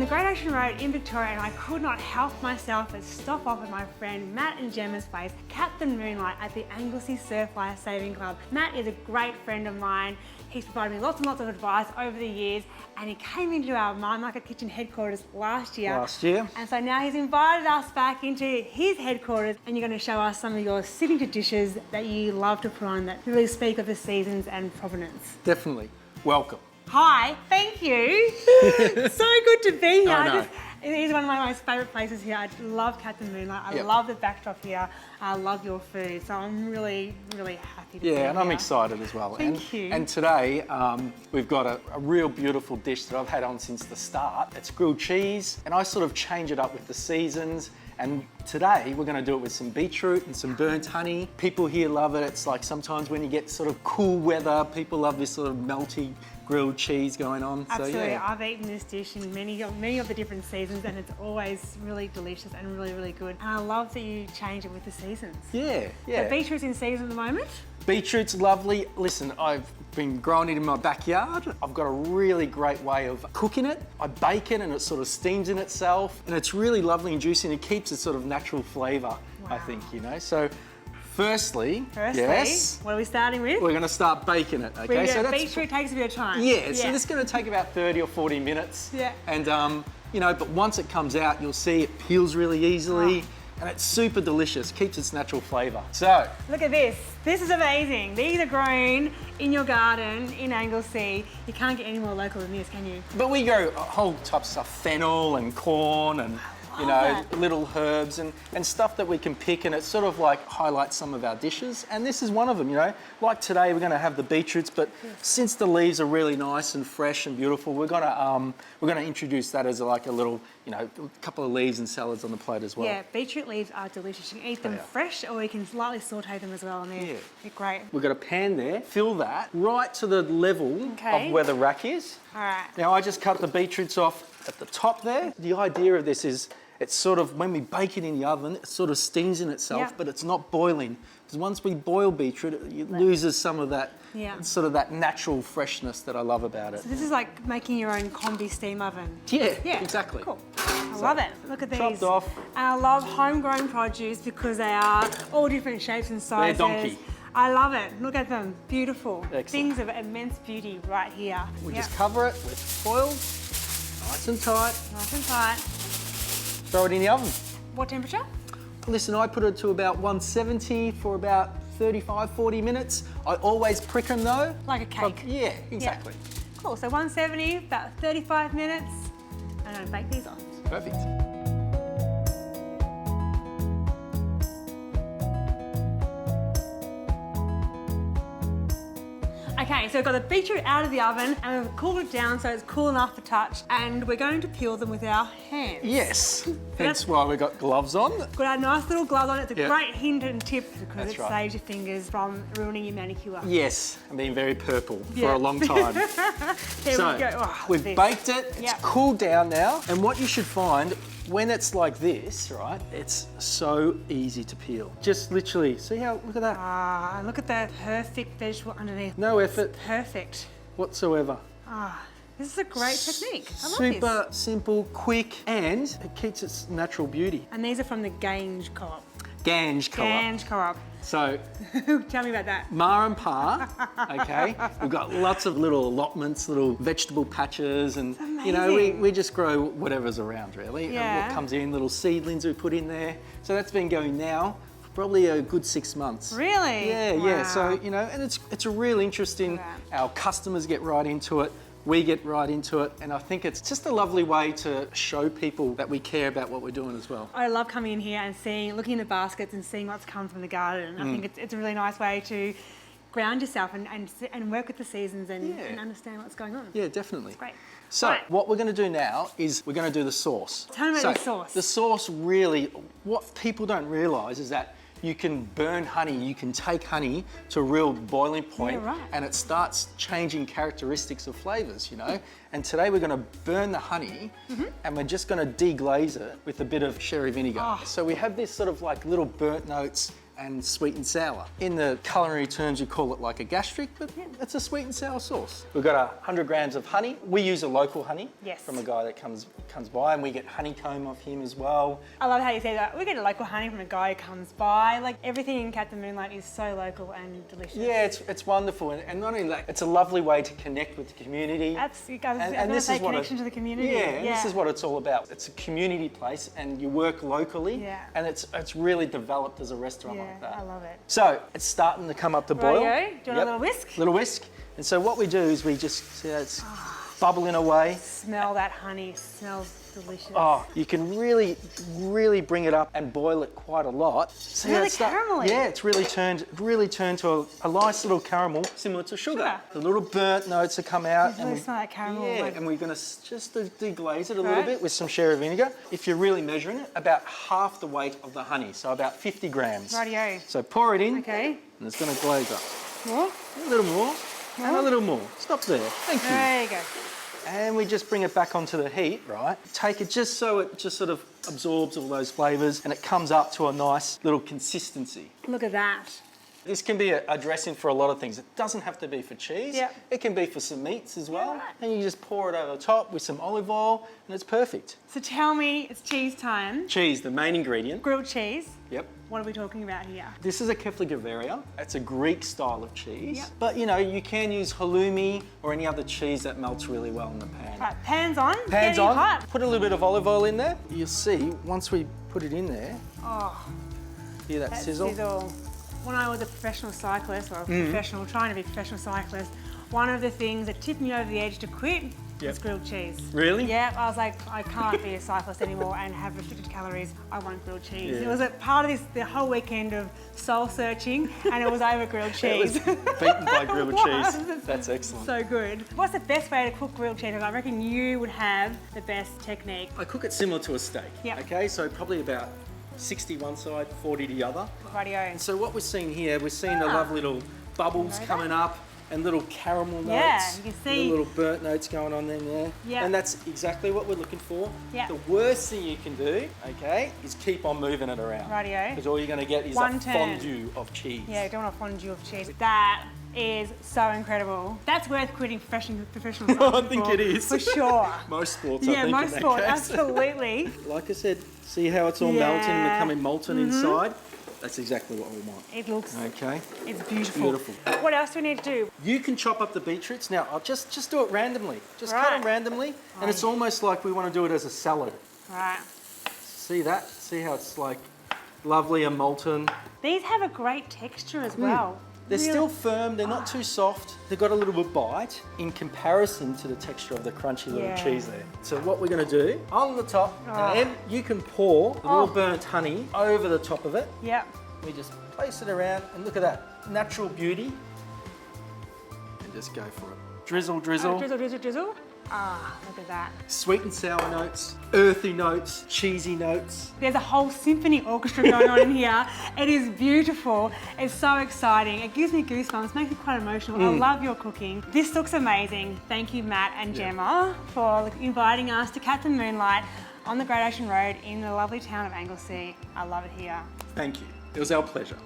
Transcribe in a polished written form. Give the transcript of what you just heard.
Great Ocean Road in Victoria, and I could not help myself but stop off at my friend Matt and Gemma's place, Captain Moonlight, at the Anglesey Surf Life Saving Club. Matt is a great friend of mine. He's provided me lots and lots of advice over the years, and he came into our Mind Market Kitchen headquarters last year. And so now he's invited us back into his headquarters, and you're going to show us some of your signature dishes that you love to put on that really speak of the seasons and provenance. Definitely. Welcome. Hi, thank you. So good to be here. I know. It is one of my most favourite places here. I love Captain Moonlight. I love the backdrop here. I love your food. So I'm really, really happy to be here. Yeah, and I'm excited as well. Thank you. And today we've got a real beautiful dish that I've had on since the start. It's grilled cheese, and I sort of change it up with the seasons. And today we're going to do it with some beetroot and some burnt honey. People here love it. It's like sometimes when you get sort of cool weather, people love this sort of melty grilled cheese going on. Absolutely. So, yeah. I've eaten this dish in many of the different seasons, and it's always really delicious and really, really good. And I love that you change it with the seasons. Yeah. So beetroot's in season at the moment? Beetroot's lovely. Listen, I've been growing it in my backyard. I've got a really great way of cooking it. I bake it and it sort of steams in itself, and it's really lovely and juicy, and it keeps its sort of natural flavour, I think, you know. So firstly, yes, what are we starting with? we're going to start baking it, okay? So beetroot takes a bit of time. Yeah, so this is going to take about 30 or 40 minutes. Yeah. And, you know, but once it comes out, you'll see it peels really easily. And it's super delicious, keeps its natural flavour. So, look at this. This is amazing. These are grown in your garden in Anglesey. You can't get any more local than this, can you? but we grow a whole type of stuff, fennel and corn and, you know, little herbs and stuff that we can pick, and it sort of like highlights some of our dishes. And this is one of them, you know. Like today, we're going to have the beetroots, but since the leaves are really nice and fresh and beautiful, we're going to introduce that as like a little, you know, a couple of leaves and salads on the plate as well. Yeah, beetroot leaves are delicious. You can eat them fresh, or you can lightly saute them as well, and they're great. We've got a pan there. Fill that right to the level of where the rack is. All right. Now, I just cut the beetroots off at the top there. The idea of this is it's sort of, when we bake it in the oven, it sort of steams in itself, but it's not boiling. Because once we boil beetroot, it loses some of that, sort of that natural freshness that I love about it. So this is like making your own combi steam oven. Yeah, exactly. Cool. I love it. Look at these. Chopped off. And I love homegrown produce because they are all different shapes and sizes. They're donkey. I love it. Look at them. Beautiful. Excellent. Things of immense beauty right here. We just cover it with foil, nice and tight. Nice and tight. Throw it in the oven. What temperature? Listen, I put it to about 170 for about 35, 40 minutes. I always prick them though. Like a cake. Yeah, exactly. Yeah. Cool, so 170, about 35 minutes, and I'm gonna bake these on. Perfect. Okay, so we've got the beetroot out of the oven, and we've cooled it down so it's cool enough to touch, and we're going to peel them with our hands. Yes, hence why we've got gloves on. Got our nice little gloves on. It's a great hint and tip because That's it saves your fingers from ruining your manicure. Yes, and being very purple for a long time. Here So, we go. Oh, we've baked it, it's cooled down now, and what you should find, when it's like this, right, it's so easy to peel. Just literally, see how, look at that. Ah, look at the perfect vegetable underneath. No effort It's perfect. whatsoever. Ah, this is a great technique. I love Super this. simple, quick, and it keeps its natural beauty. And these are from the Gange Co-op. Gange Co-op. Gange Co-op. So, Tell me about that. Ma and Pa, okay? We've got lots of little allotments, little vegetable patches, and you know, we just grow whatever's around really. Yeah. What comes in, little seedlings we put in there. So that's been going now for probably a good 6 months. Really? Yeah, yeah. So, you know, and it's a real interesting, our customers get right into it. We get right into it, and I think it's just a lovely way to show people that we care about what we're doing as well. I love coming in here and looking in the baskets and seeing what's come from the garden. I think it's a really nice way to ground yourself and work with the seasons and understand what's going on. Yeah, definitely. It's great. So what we're going to do now is we're going to do the sauce. Tell me about the sauce. The sauce really, what people don't realise is that you can burn honey, you can take honey to a real boiling point, and it starts changing characteristics of flavours, you know. And today we're going to burn the honey and we're just going to deglaze it with a bit of sherry vinegar. Oh. So we have this sort of like little burnt notes and sweet and sour. In the culinary terms, you call it like a gastric, but it's a sweet and sour sauce. We've got 100 grams of honey. We use a local honey Yes. from a guy that comes by, and we get honeycomb off him as well. I love how you say that. We get a local honey from a guy who comes by. Like everything in Captain Moonlight is so local and delicious. Yeah, it's wonderful, and not only that, it's a lovely way to connect with the community. That's, you guys, And this is what connection to the community. Yeah, this is what it's all about. It's a community place, and you work locally, Yeah. and it's really developed as a restaurant like that. I love it. So it's starting to come up to boil. Rightio. Do you want a little whisk? Little whisk. And so what we do is we just see that it's bubbling away. Smell that honey. It smells delicious. Oh, you can really bring it up and boil it quite a lot. See how Really it's caramelly. Yeah, it's really turned to a nice little caramel, similar to sugar. Sugar. The little burnt notes have come out. You really smell that caramel. Yeah, like- and we're going to just deglaze it a little Right. bit with some sherry vinegar. If you're really measuring it, about half the weight of the honey, so about 50 grams. Rightio. So pour it in, Okay. and it's going to glaze up. More? A little more, and a little more. Stop there. Thank you. There you go. And we just bring it back onto the heat, right? Take it just so it just sort of absorbs all those flavours and it comes up to a nice little consistency. Look at that. This can be a dressing for a lot of things. It doesn't have to be for cheese. Yep. It can be for some meats as well. right. And you just pour it over the top with some olive oil and it's perfect. So tell me, it's cheese time. Cheese, the main ingredient. Grilled cheese. Yep. What are we talking about here? This is a kefligevaria. It's a Greek style of cheese. Yep. But you know, you can use halloumi or any other cheese that melts really well in the pan. Right, pans on. Pans Getting on, hot. put a little bit of olive oil in there. You'll see, once we put it in there, Oh, hear that that sizzle? sizzle. When I was a professional cyclist, or trying to be a professional cyclist, one of the things that tipped me over the edge to quit was grilled cheese. Really? Yeah, I was like, I can't be a cyclist anymore and have restricted calories. I want grilled cheese. Yeah. It was a part of the whole weekend of soul searching, and it was over grilled cheese. It was beaten by grilled It cheese. was. That's excellent. So good. What's the best way to cook grilled cheese? I reckon you would have the best technique. I cook it similar to a steak. Yep. Okay, so probably about 60 one side, 40 the other. Radio. And so what we're seeing here, we're seeing the lovely little bubbles Know coming up and little caramel notes. Yeah, you can see- Little burnt notes going on there. Yeah. And that's exactly what we're looking for. Yeah. The worst thing you can do, okay, is keep on moving it around. Radio. Because all you're going to get is One a turn. fondue of cheese. Yeah, don't want a fondue of cheese. That is so incredible. That's worth quitting professional I cycling think for, it is. For sure. Most sports, I Yeah, think, most in that sport, case. absolutely. Like I said, see how it's all melting and Yeah. becoming molten inside? That's exactly what we want. It looks, Okay. it's beautiful. Beautiful. What else do we need to do? You can chop up the beetroots. Now, I'll just do it randomly. Just cut Right. them randomly. And it's almost like we want to do it as a salad. Right. See that? See how it's like lovely and molten? These have a great texture as well. They're Really- still firm, they're not too soft. They've got a little bit bite in comparison to the texture of the crunchy little Yeah. cheese there. So what we're gonna do, on the top, Oh. and you can pour the Oh. little burnt honey over the top of it. Yep. We just place it around and look at that natural beauty. And just go for it. Drizzle, drizzle. Oh, drizzle, drizzle, drizzle. Ah, look at that. Sweet and sour notes, earthy notes, cheesy notes. There's a whole symphony orchestra going on in here. It is beautiful. It's so exciting. It gives me goosebumps, makes me quite emotional. I love your cooking. This looks amazing. Thank you, Matt and Gemma, for inviting us to Captain Moonlight on the Great Ocean Road in the lovely town of Anglesea. I love it here. Thank you. It was our pleasure.